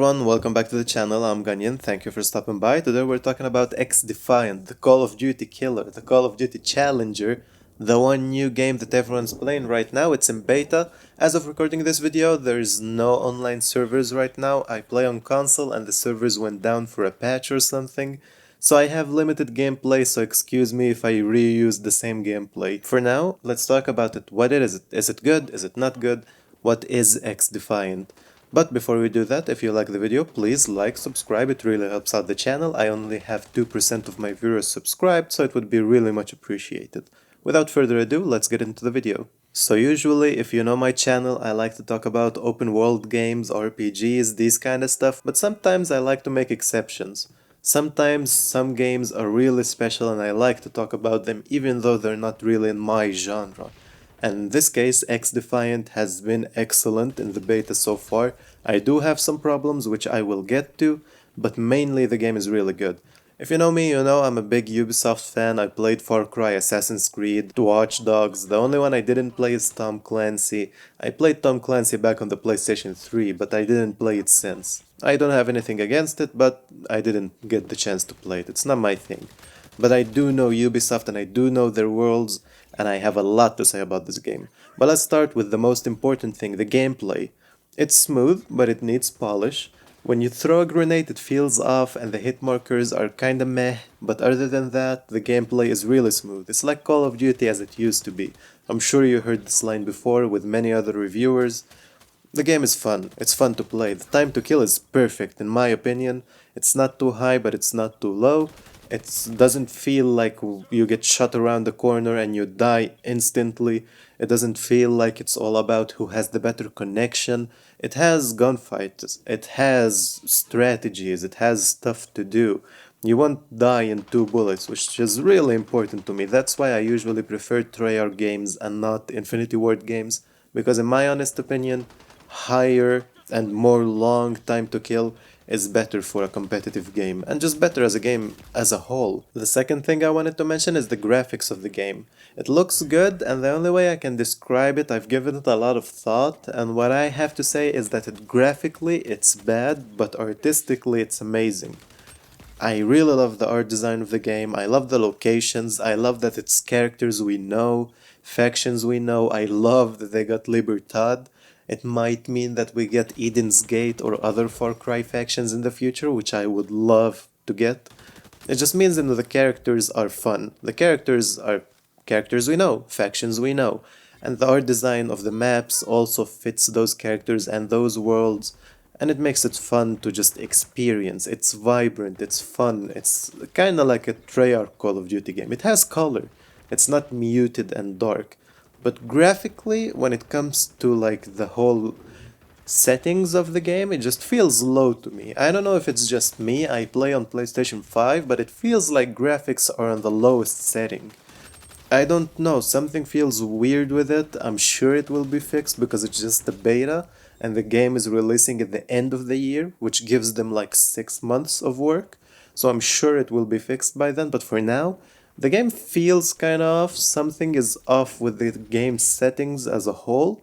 everyone, welcome back to the channel. I'm Ganyan, thank you for stopping by. Today we're talking about XDefiant, the Call of Duty killer, the Call of Duty challenger, the one new game that everyone's playing right now. It's in beta. As of recording this video, there's no online servers right now. I play on console and the servers went down for a patch or something. So I have limited gameplay, so excuse me if I reuse the same gameplay. For now, let's talk about it. What is it? Is it good? Is it not good? What is XDefiant? But before we do that, if you like the video, please like, subscribe, it really helps out the channel. I only have 2% of my viewers subscribed, so it would be really much appreciated. Without further ado, let's get into the video. So usually, if you know my channel, I like to talk about open world games, RPGs, these kind of stuff, but sometimes I like to make exceptions. Sometimes some games are really special and I like to talk about them even though they're not really in my genre. And in this case, XDefiant has been excellent in the beta so far. I do have some problems which I will get to, but mainly the game is really good. If you know me, you know I'm a big Ubisoft fan. I played Far Cry, Assassin's Creed, Watch Dogs. The only one I didn't play is Tom Clancy. I played Tom Clancy back on the PlayStation 3, but I didn't play it since. I don't have anything against it, but I didn't get the chance to play it. It's not my thing. But I do know Ubisoft and I do know their worlds, and I have a lot to say about this game. But let's start with the most important thing, the gameplay. It's smooth, but it needs polish. When you throw a grenade it feels off and the hit markers are kinda meh, but other than that, the gameplay is really smooth. It's like Call of Duty as it used to be. I'm sure you heard this line before with many other reviewers. The game is fun, it's fun to play. The time to kill is perfect in my opinion. It's not too high but it's not too low. It doesn't feel like you get shot around the corner and you die instantly. It doesn't feel like it's all about who has the better connection. It has gunfights, it has strategies, it has stuff to do. You won't die in 2 bullets, which is really important to me. That's why I usually prefer Treyarch games and not Infinity Ward games, because in my honest opinion, higher and more long time to kill is better for a competitive game, and just better as a game as a whole. The second thing I wanted to mention is the graphics of the game. It looks good, and the only way I can describe it, I've given it a lot of thought, and what I have to say is that graphically it's bad, but artistically it's amazing. I really love the art design of the game, I love the locations, I love that it's characters we know, factions we know, I love that they got Libertad. It might mean that we get Eden's Gate or other Far Cry factions in the future, which I would love to get. It just means that the characters are fun. The characters are characters we know, factions we know. And the art design of the maps also fits those characters and those worlds. And it makes it fun to just experience. It's vibrant, it's fun, it's kinda like a Treyarch Call of Duty game. It has color. It's not muted and dark. But graphically, when it comes to like the whole settings of the game, it just feels low to me. I don't know if it's just me, I play on PlayStation 5, but it feels like graphics are on the lowest setting. I don't know, something feels weird with it. I'm sure it will be fixed because it's just the beta and the game is releasing at the end of the year, which gives them like 6 months of work. So I'm sure it will be fixed by then, but for now, the game feels kinda off. Something is off with the game settings as a whole,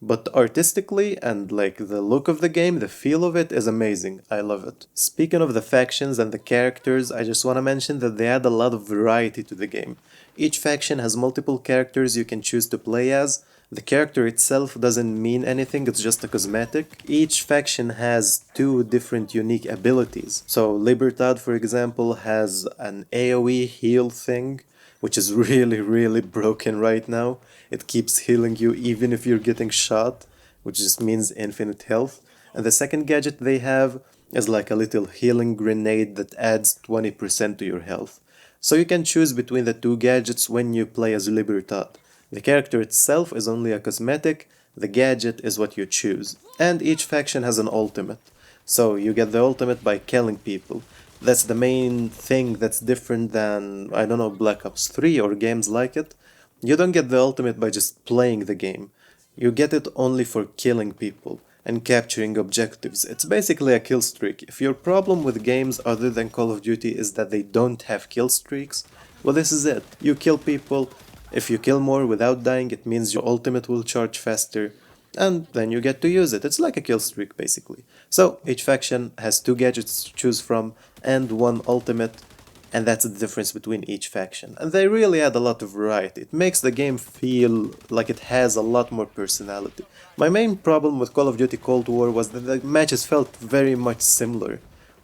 but artistically and like the look of the game, the feel of it is amazing. I love it. Speaking of the factions and the characters, I just want to mention that they add a lot of variety to the game. Each faction has multiple characters you can choose to play as. The character itself doesn't mean anything, it's just a cosmetic. Each faction has 2 different unique abilities. So Libertad, for example, has an AoE heal thing, which is really broken right now. It keeps healing you even if you're getting shot, which just means infinite health. And the second gadget they have is like a little healing grenade that adds 20% to your health. So you can choose between the 2 gadgets when you play as Libertad. The character itself is only a cosmetic, the gadget is what you choose. And each faction has an ultimate. So you get the ultimate by killing people. That's the main thing that's different than, I don't know, Black Ops 3 or games like it. You don't get the ultimate by just playing the game. You get it only for killing people and capturing objectives. It's basically a kill streak. If your problem with games other than Call of Duty is that they don't have kill streaks, well, this is it. You kill people. If you kill more without dying, it means your ultimate will charge faster. and then you get to use it. It's like a kill streak basically. So each faction has 2 gadgets to choose from and 1 ultimate, and that's the difference between each faction. And they really add a lot of variety. It makes the game feel like it has a lot more personality. My main problem with Call of Duty Cold War was that the matches felt very much similar.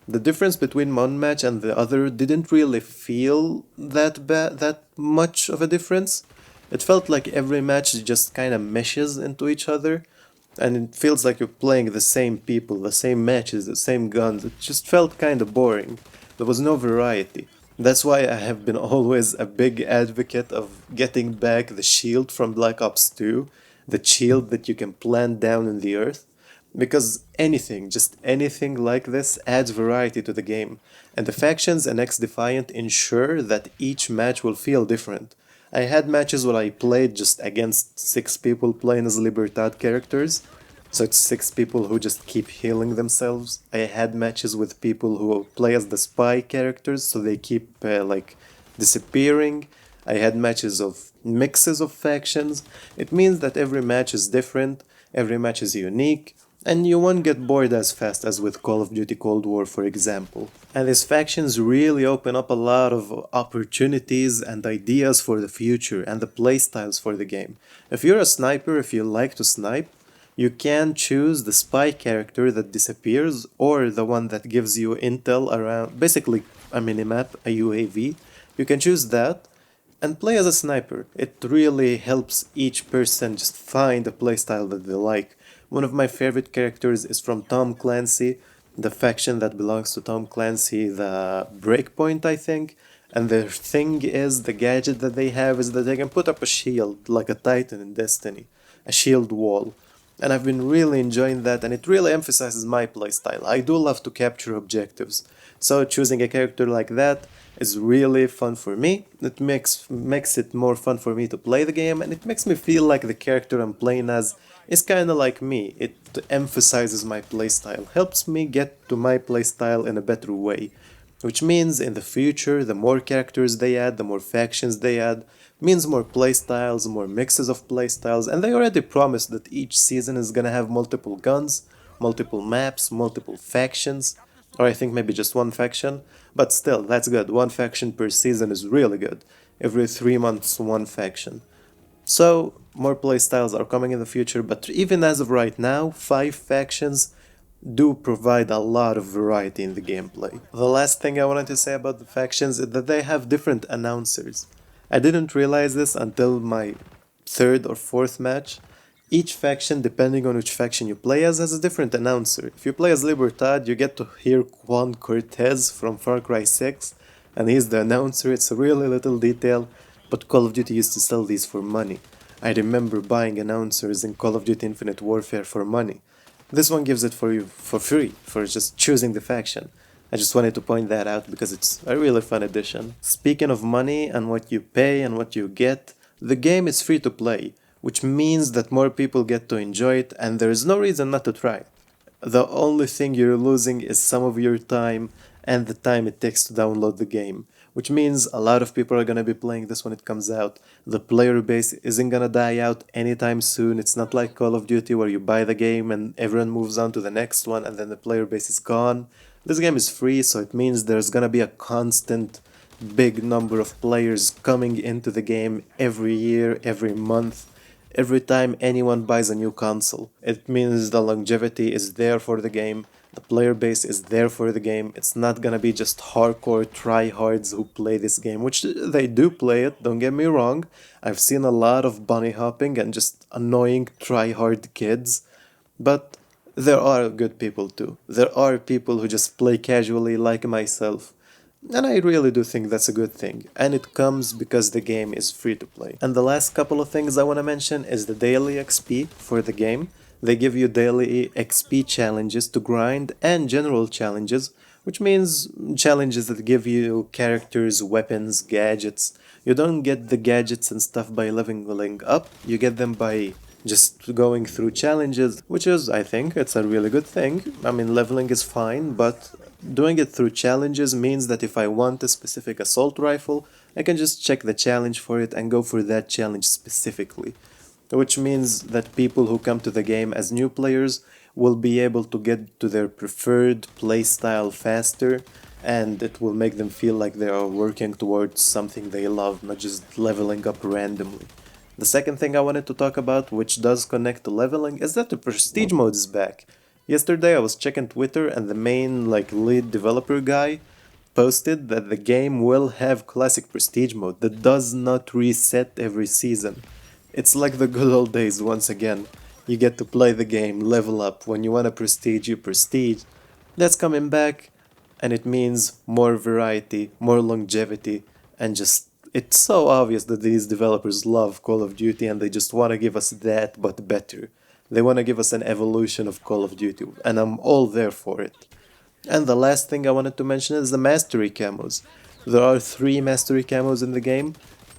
The difference between one match and the other didn't really feel that much of a difference. It felt like every match just kind of meshes into each other, and it feels like you're playing the same people, the same matches, the same guns. It just felt kind of boring. There was no variety. That's why I have been always a big advocate of getting back the shield from Black Ops 2, the shield that you can plant down in the earth, because anything, just anything like this adds variety to the game, and the factions and XDefiant ensure that each match will feel different. I had matches where I played just against 6 people playing as Libertad characters, so it's 6 people who just keep healing themselves. I had matches with people who play as the spy characters, so they keep like disappearing. I had matches of mixes of factions. It means that every match is different, every match is unique, and you won't get bored as fast as with Call of Duty Cold War, for example. And these factions really open up a lot of opportunities and ideas for the future and the playstyles for the game. If you're a sniper, if you like to snipe, you can choose the spy character that disappears or the one that gives you intel around, basically a minimap, a UAV. You can choose that and play as a sniper. It really helps each person just find a playstyle that they like. One of my favorite characters is from Tom Clancy, the faction that belongs to Tom Clancy, the Breakpoint, I think. And their thing is, the gadget that they have is that they can put up a shield, like a Titan in Destiny, a shield wall. And I've been really enjoying that, and it really emphasizes my playstyle. I do love to capture objectives, so choosing a character like that is really fun for me. It makes it more fun for me to play the game, and it makes me feel like the character I'm playing as is kinda like me. It emphasizes my playstyle, helps me get to my playstyle in a better way. Which means in the future, the more characters they add, the more factions they add, means more playstyles, more mixes of playstyles, and they already promised that each season is gonna have multiple guns, multiple maps, multiple factions, or I think maybe just one faction, but still, that's good. One faction per season is really good. Every 3 months, one faction. So, more playstyles are coming in the future, but even as of right now, 5 factions do provide a lot of variety in the gameplay. The last thing I wanted to say about the factions is that they have different announcers. I didn't realize this until my 3rd or 4th match. Each faction, depending on which faction you play as, has a different announcer. If you play as Libertad, you get to hear Juan Cortez from Far Cry 6, and he's the announcer. It's a really little detail, but Call of Duty used to sell these for money. I remember buying announcers in Call of Duty Infinite Warfare for money. This one gives it for you for free, for just choosing the faction. I just wanted to point that out because it's a really fun addition. Speaking of money and what you pay and what you get, the game is free to play, which means that more people get to enjoy it and there is no reason not to try it. The only thing you're losing is some of your time and the time it takes to download the game, which means a lot of people are gonna be playing this when it comes out. The player base isn't gonna die out anytime soon. It's not like Call of Duty where you buy the game and everyone moves on to the next one and then the player base is gone. This game is free, so it means there's gonna be a constant big number of players coming into the game every year, every month, every time anyone buys a new console. It means the longevity is there for the game, the player base is there for the game. It's not gonna be just hardcore tryhards who play this game, which they do play it, don't get me wrong. I've seen a lot of bunny hopping and just annoying tryhard kids, but there are good people too. There are people who just play casually like myself. And I really do think that's a good thing, and it comes because the game is free to play. And the last couple of things I want to mention is the daily XP for the game. They give you daily XP challenges to grind and general challenges, which means challenges that give you characters, weapons, gadgets. You don't get the gadgets and stuff by leveling up, you get them by just going through challenges, which is, I think, it's a really good thing. I mean, leveling is fine, but doing it through challenges means that if I want a specific assault rifle, I can just check the challenge for it and go for that challenge specifically. which means that people who come to the game as new players will be able to get to their preferred playstyle faster, and it will make them feel like they are working towards something they love, not just leveling up randomly. The second thing I wanted to talk about, which does connect to leveling, is that the prestige mode is back. Yesterday I was checking Twitter and the main lead developer guy posted that the game will have classic prestige mode that does not reset every season. It's like the good old days once again. You get to play the game, level up. When you want to prestige, you prestige. That's coming back, and it means more variety, more longevity, and just it's so obvious that these developers love Call of Duty and they just want to give us that but better. They want to give us an evolution of Call of Duty, and I'm all there for it. And the last thing I wanted to mention is the mastery camos. There are 3 mastery camos in the game.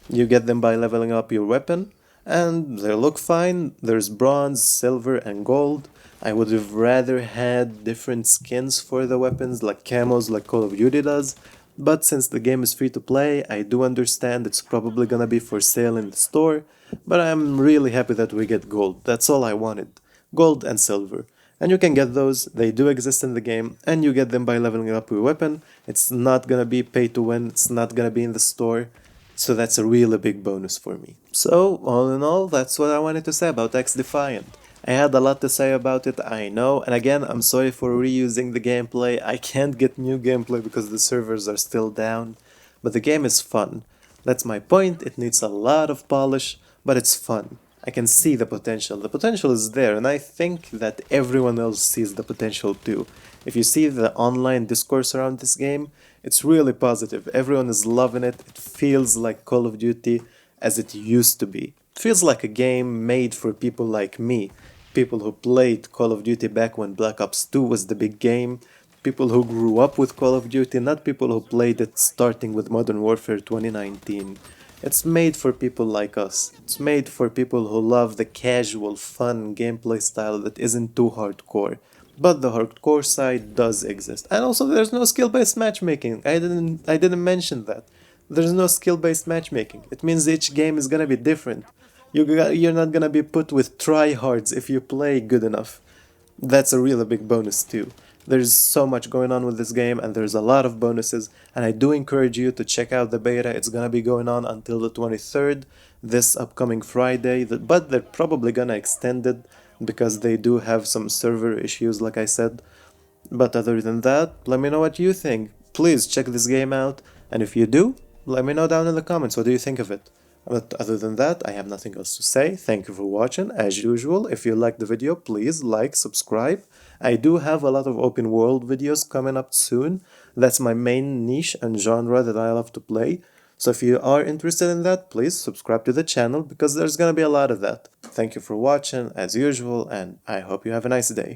You get them by leveling up your weapon, and they look fine. There's bronze, silver, and gold. I would have rather had different skins for the weapons, like camos, like Call of Duty does. But since the game is free to play, I do understand it's probably gonna be for sale in the store. But I'm really happy that we get gold. That's all I wanted. Gold and silver. And you can get those, they do exist in the game, and you get them by leveling up your weapon. It's not gonna be pay to win, it's not gonna be in the store. So that's a really big bonus for me. So, all in all, that's what I wanted to say about XDefiant. I had a lot to say about it, I know, and again, I'm sorry for reusing the gameplay. I can't get new gameplay because the servers are still down, but the game is fun. That's my point, it needs a lot of polish, but it's fun. I can see the potential. The potential is there, and I think that everyone else sees the potential too. If you see the online discourse around this game, it's really positive. Everyone is loving it. It feels like Call of Duty as it used to be. It feels like a game made for people like me, people who played Call of Duty back when Black Ops 2 was the big game, people who grew up with Call of Duty, not people who played it starting with Modern Warfare 2019. It's made for people like us. It's made for people who love the casual, fun gameplay style that isn't too hardcore. But the hardcore side does exist. And also there's no skill-based matchmaking. I didn't mention that. There's no skill-based matchmaking. It means each game is gonna be different. You're not gonna be put with tryhards if you play good enough. That's a really big bonus too. There's so much going on with this game and there's a lot of bonuses, and I do encourage you to check out the beta. It's gonna be going on until the 23rd, this upcoming Friday, but they're probably gonna extend it because they do have some server issues like I said. But other than that, let me know what you think. Please check this game out, and if you do, let me know down in the comments what do you think of it. But other than that, I have nothing else to say. Thank you for watching. As usual, if you liked the video, please like, subscribe. I do have a lot of open world videos coming up soon. That's my main niche and genre that I love to play. So if you are interested in that, please subscribe to the channel because there's gonna be a lot of that. Thank you for watching, as usual, and I hope you have a nice day.